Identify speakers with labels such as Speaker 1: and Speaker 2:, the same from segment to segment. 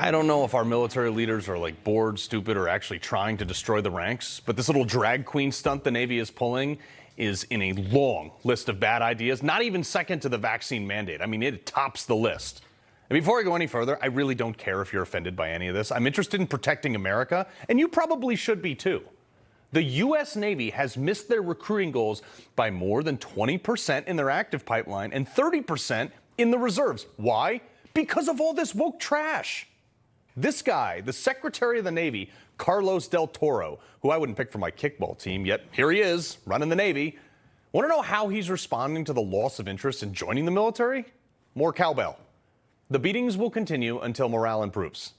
Speaker 1: I don't know if our military leaders are like bored, stupid, or actually trying to destroy the ranks, but this little drag queen stunt the Navy is pulling is in a long list of bad ideas, not even second to the vaccine mandate. I mean, it tops the list. And before I go any further, I really don't care if you're offended by any of this. I'm interested in protecting America, and you probably should be too. The U.S. Navy has missed their recruiting goals by more than 20% in their active pipeline and 30% in the reserves. Why? Because of all this woke trash. This guy, the Secretary of the Navy, Carlos Del Toro, who I wouldn't pick for my kickball team, yet here he is, running the Navy. Want to know how he's responding to the loss of interest in joining the military? More cowbell. The beatings will continue until morale improves.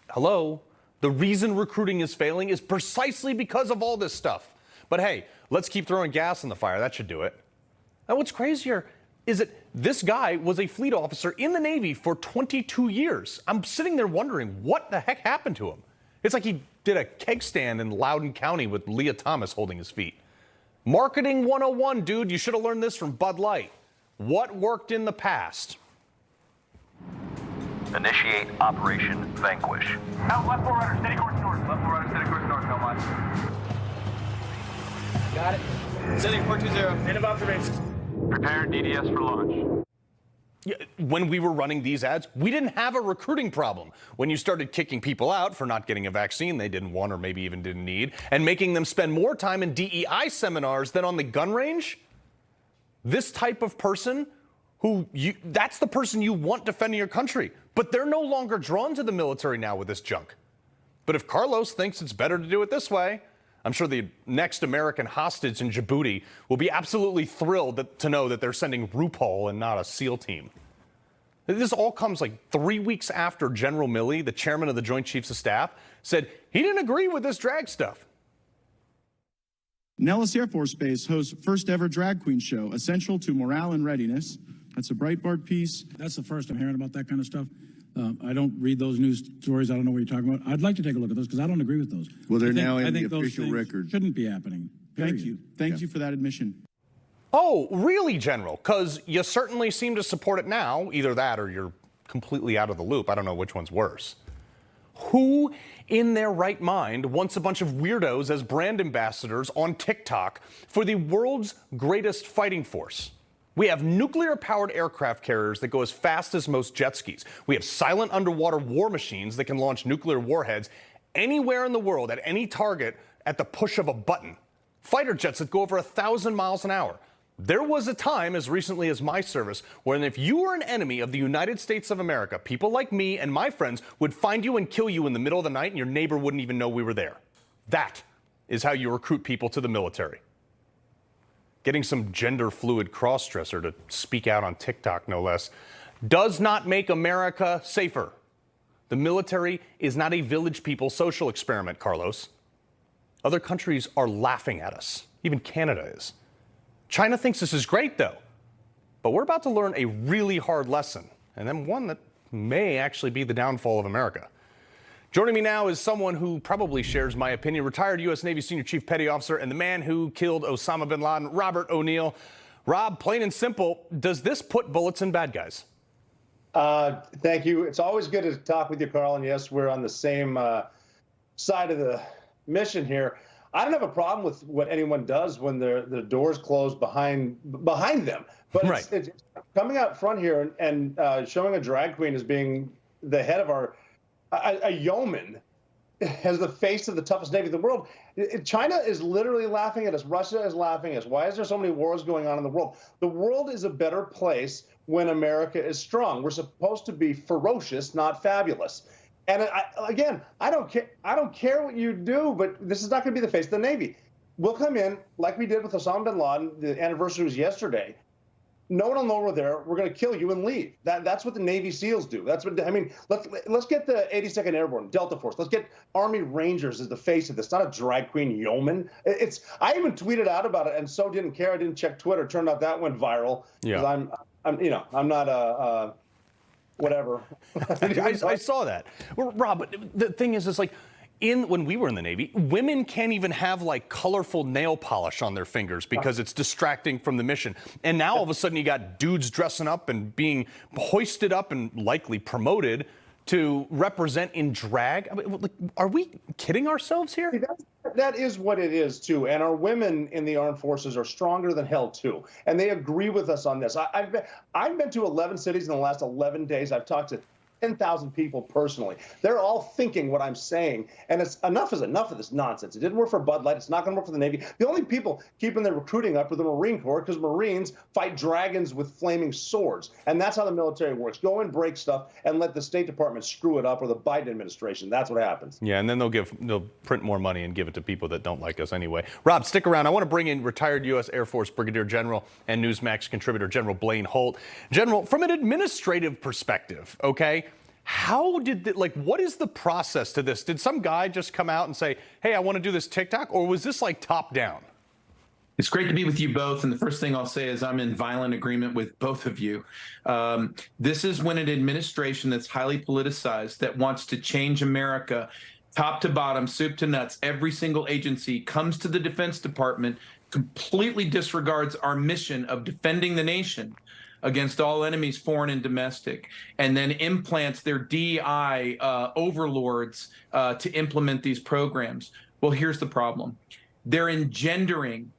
Speaker 1: Hello? The reason recruiting is failing is precisely because of all this stuff. But hey, let's keep throwing gas on the fire. That should do it. And what's crazier is that this guy was a fleet officer in the Navy for 22 years. I'm sitting there wondering what the heck happened to him. It's like he did a keg stand in Loudoun County with Leah Thomas holding his feet. Marketing 101, dude. You should have learned this from Bud Light. What worked in the past?
Speaker 2: Initiate Operation Vanquish.
Speaker 3: Out left 400, steady course north. Left 400, steady course north, no line.
Speaker 4: Got it. Sending 420. End of observation.
Speaker 3: Prepare DDS for launch.
Speaker 1: Yeah, when we were running these ads, we didn't have a recruiting problem. When you started kicking people out for not getting a vaccine they didn't want or maybe even didn't need, and making them spend more time in DEI seminars than on the gun range, this type of person that's the person you want defending your country. But they're no longer drawn to the military now with this junk. But if Carlos thinks it's better to do it this way, I'm sure the next American hostage in Djibouti will be absolutely thrilled to know that they're sending RuPaul and not a SEAL team. This all comes like 3 weeks after General Milley, the chairman of the Joint Chiefs of Staff, said he didn't agree with this drag stuff.
Speaker 5: Nellis Air Force Base hosts first ever drag queen show, essential to morale and readiness. That's a Breitbart piece.
Speaker 6: That's the first I'm hearing about that kind of stuff. I don't read those news stories. I don't know what you're talking about. I'd like to take a look at those because I don't agree with those.
Speaker 5: Well, they're now in
Speaker 6: I
Speaker 5: the
Speaker 6: think those
Speaker 5: official
Speaker 6: things
Speaker 5: record.
Speaker 6: Shouldn't be happening.
Speaker 5: Thank
Speaker 6: Period.
Speaker 5: you. Thank you for that admission.
Speaker 1: Oh, really, General? Because you certainly seem to support it now. Either that or you're completely out of the loop. I don't know which one's worse. Who in their right mind wants a bunch of weirdos as brand ambassadors on TikTok for the world's greatest fighting force? We have nuclear-powered aircraft carriers that go as fast as most jet skis. We have silent underwater war machines that can launch nuclear warheads anywhere in the world at any target at the push of a button. Fighter jets that go over 1,000 miles an hour. There was a time, as recently as my service, when if you were an enemy of the United States of America, people like me and my friends would find you and kill you in the middle of the night and your neighbor wouldn't even know we were there. That is how you recruit people to the military. Getting some gender-fluid cross-dresser to speak out on TikTok, no less, does not make America safer. The military is not a village people social experiment, Carlos. Other countries are laughing at us. Even Canada is. China thinks this is great, though. But we're about to learn a really hard lesson, and then one that may actually be the downfall of America. Joining me now is someone who probably shares my opinion, retired U.S. Navy Senior Chief Petty Officer and the man who killed Osama bin Laden, Robert O'Neill. Rob, plain and simple, does this put bullets in bad guys?
Speaker 7: Thank you. It's always good to talk with you, Carl, and yes, we're on the same side of the mission here. I don't have a problem with what anyone does when the doors close behind them, but
Speaker 1: right.
Speaker 7: it's coming out front here and showing a drag queen as being the head of a yeoman as the face of the toughest navy in the world. China is literally laughing at us. Russia is laughing at us. Why is there so many wars going on in the world? The world is a better place when America is strong. We're supposed to be ferocious, not fabulous. And I don't care what you do, but this is not going to be the face of the Navy. We'll come in like we did with Osama bin Laden. The anniversary was yesterday. No one will know we're there. We're going to kill you and leave. That's what the Navy SEALs do. That's what I mean. Let's get the 82nd Airborne, Delta Force. Let's get Army Rangers as the face of this. Not a drag queen yeoman. I even tweeted out about it and so didn't care. I didn't check Twitter. Turned out that went viral.
Speaker 1: Yeah.
Speaker 7: I'm not a whatever.
Speaker 1: I saw that. Well, Rob, the thing is like, when we were in the Navy, women can't even have like colorful nail polish on their fingers because it's distracting from the mission. And now all of a sudden you got dudes dressing up and being hoisted up and likely promoted to represent in drag? I mean, like, are we kidding ourselves here?
Speaker 7: That is what it is, too. And our women in the armed forces are stronger than hell, too. And they agree with us on this. I've been to 11 cities in the last 11 days. I've talked to 10,000 people personally. They're all thinking what I'm saying. And enough is enough of this nonsense. It didn't work for Bud Light. It's not going to work for the Navy. The only people keeping their recruiting up are the Marine Corps, because Marines fight dragons with flaming swords. And that's how the military works. Go and break stuff and let the State Department screw it up, or the Biden administration. That's what happens.
Speaker 1: Yeah, and then they'll print more money and give it to people that don't like us anyway. Rob, stick around. I want to bring in retired U.S. Air Force Brigadier General and Newsmax contributor General Blaine Holt. General, from an administrative perspective, okay, how did what is the process to this? Did some guy just come out and say, hey, I want to do this TikTok, or was this like top down?
Speaker 8: It's great to be with you both. And the first thing I'll say is I'm in violent agreement with both of you. This is when an administration that's highly politicized, that wants to change America top to bottom, soup to nuts, every single agency comes to the Defense Department, completely disregards our mission of defending the nation against all enemies, foreign and domestic, and then implants their DEI overlords to implement these programs. Well, here's the problem. They're engendering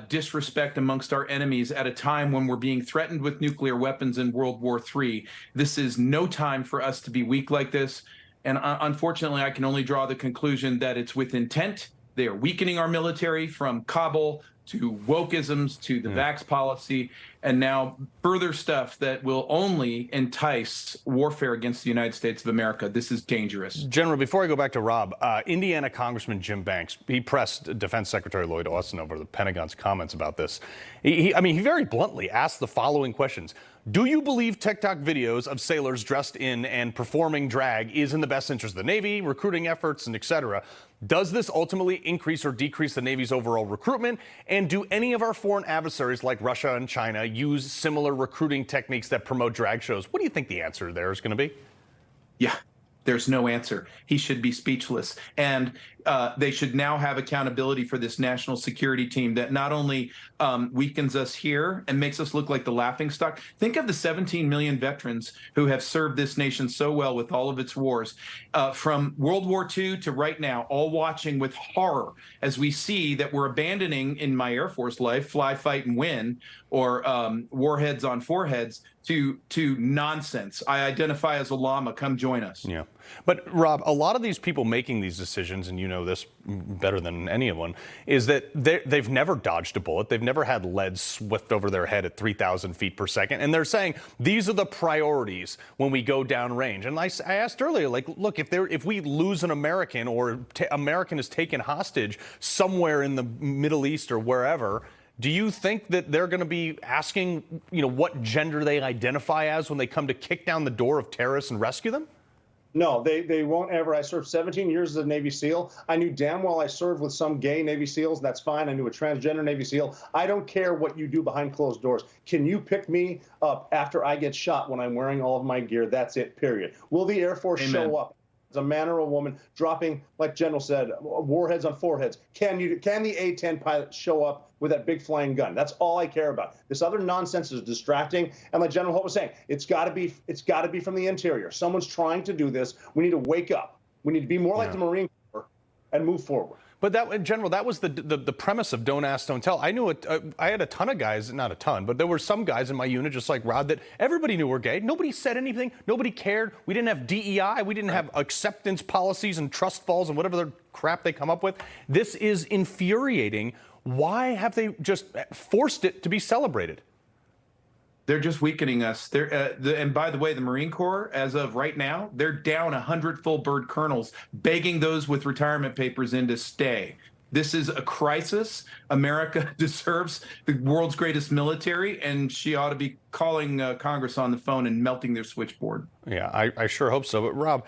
Speaker 8: disrespect amongst our enemies at a time when we're being threatened with nuclear weapons in World War III. This is no time for us to be weak like this. And unfortunately, I can only draw the conclusion that it's with intent. They are weakening our military, from Kabul to wokeisms to the vax policy, and now further stuff that will only entice warfare against the United States of America. This is dangerous.
Speaker 1: General, before I go back to Rob, Indiana Congressman Jim Banks, he pressed Defense Secretary Lloyd Austin over the Pentagon's comments about this. He very bluntly asked the following questions. Do you believe TikTok videos of sailors dressed in and performing drag is in the best interest of the Navy, recruiting efforts, and et cetera? Does this ultimately increase or decrease the Navy's overall recruitment? And do any of our foreign adversaries like Russia and China use similar recruiting techniques that promote drag shows? What do you think the answer there is going to be?
Speaker 8: Yeah, there's no answer. He should be speechless. And they should now have accountability for this national security team that not only weakens us here and makes us look like the laughingstock. Think of the 17 million veterans who have served this nation so well with all of its wars, from World War II to right now, all watching with horror as we see that we're abandoning, in my Air Force life, fly, fight, and win, or warheads on foreheads, to nonsense. I identify as a llama. Come join us.
Speaker 1: Yeah. But Rob, a lot of these people making these decisions, and you know this better than anyone, is that they've never dodged a bullet. They've never had lead swift over their head at 3,000 feet per second. And they're saying these are the priorities when we go downrange. And I asked earlier, like, look, if we lose an American, or American is taken hostage somewhere in the Middle East or wherever, do you think that they're going to be asking, what gender they identify as when they come to kick down the door of terrorists and rescue them?
Speaker 7: No, they won't ever. I served 17 years as a Navy SEAL. I knew damn well I served with some gay Navy SEALs. That's fine. I knew a transgender Navy SEAL. I don't care what you do behind closed doors. Can you pick me up after I get shot when I'm wearing all of my gear? That's it, period. Will the Air Force show up as a man or a woman dropping, like General said, warheads on foreheads? Can the A-10 pilot show up with that big flying gun? That's all I care about. This other nonsense is distracting. And like General Holt was saying, it's got to be from the interior. Someone's trying to do this. We need to wake up. We need to be more like the Marine Corps and move forward.
Speaker 1: But General, that was the premise of Don't Ask, Don't Tell. I knew it. I had a ton of guys, not a ton, but there were some guys in my unit, just like Rod, that everybody knew were gay. Nobody said anything. Nobody cared. We didn't have DEI. We didn't have acceptance policies and trust falls and whatever the crap they come up with. This is infuriating. Why have they just forced it to be celebrated?
Speaker 8: They're just weakening us. And by the way, the Marine Corps, as of right now, they're down 100 full bird colonels, begging those with retirement papers in to stay. This is a crisis. America deserves the world's greatest military, and she ought to be calling Congress on the phone and melting their switchboard.
Speaker 1: Yeah, I sure hope so. But Rob,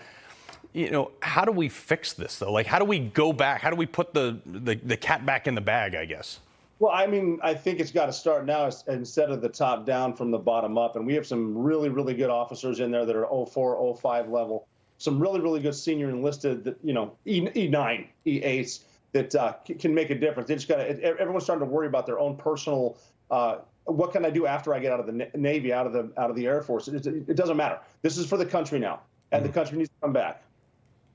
Speaker 1: how do we fix this, though? Like, how do we go back? How do we put the cat back in the bag, I guess?
Speaker 7: Well, I mean, I think it's got to start now instead of the top down, from the bottom up. And we have some really, really good officers in there that are 04, 05 level. Some really, really good senior enlisted, that, E9, E8s that can make a difference. They just got to. Everyone's starting to worry about their own personal. What can I do after I get out of the Navy, out of the Air Force? It doesn't matter. This is for the country now. and the country needs to come back.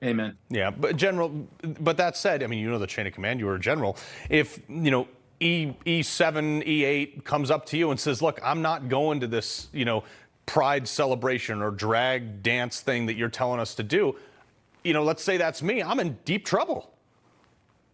Speaker 8: Amen.
Speaker 1: Yeah, but General, but that said, I mean, you know the chain of command, you were a general. If, E7, E8 comes up to you and says, look, I'm not going to this, pride celebration or drag dance thing that you're telling us to do, let's say that's me, I'm in deep trouble.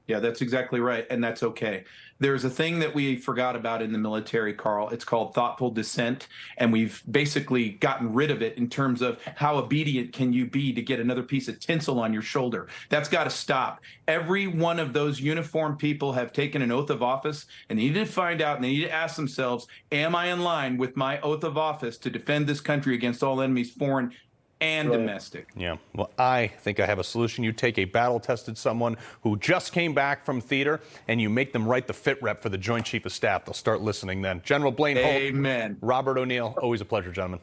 Speaker 8: Yeah, that's exactly right. And that's okay. There's a thing that we forgot about in the military, Carl. It's called thoughtful dissent. And we've basically gotten rid of it in terms of how obedient can you be to get another piece of tinsel on your shoulder. That's got to stop. Every one of those uniformed people have taken an oath of office, and they need to find out and they need to ask themselves, am I in line with my oath of office to defend this country against all enemies, foreign and domestic?
Speaker 1: Yeah, well, I think I have a solution. You take a battle-tested someone who just came back from theater, and you make them write the fit rep for the Joint Chief of Staff. They'll start listening then. General Blaine Holt.
Speaker 8: Amen.
Speaker 1: Robert O'Neill, always a pleasure, gentlemen.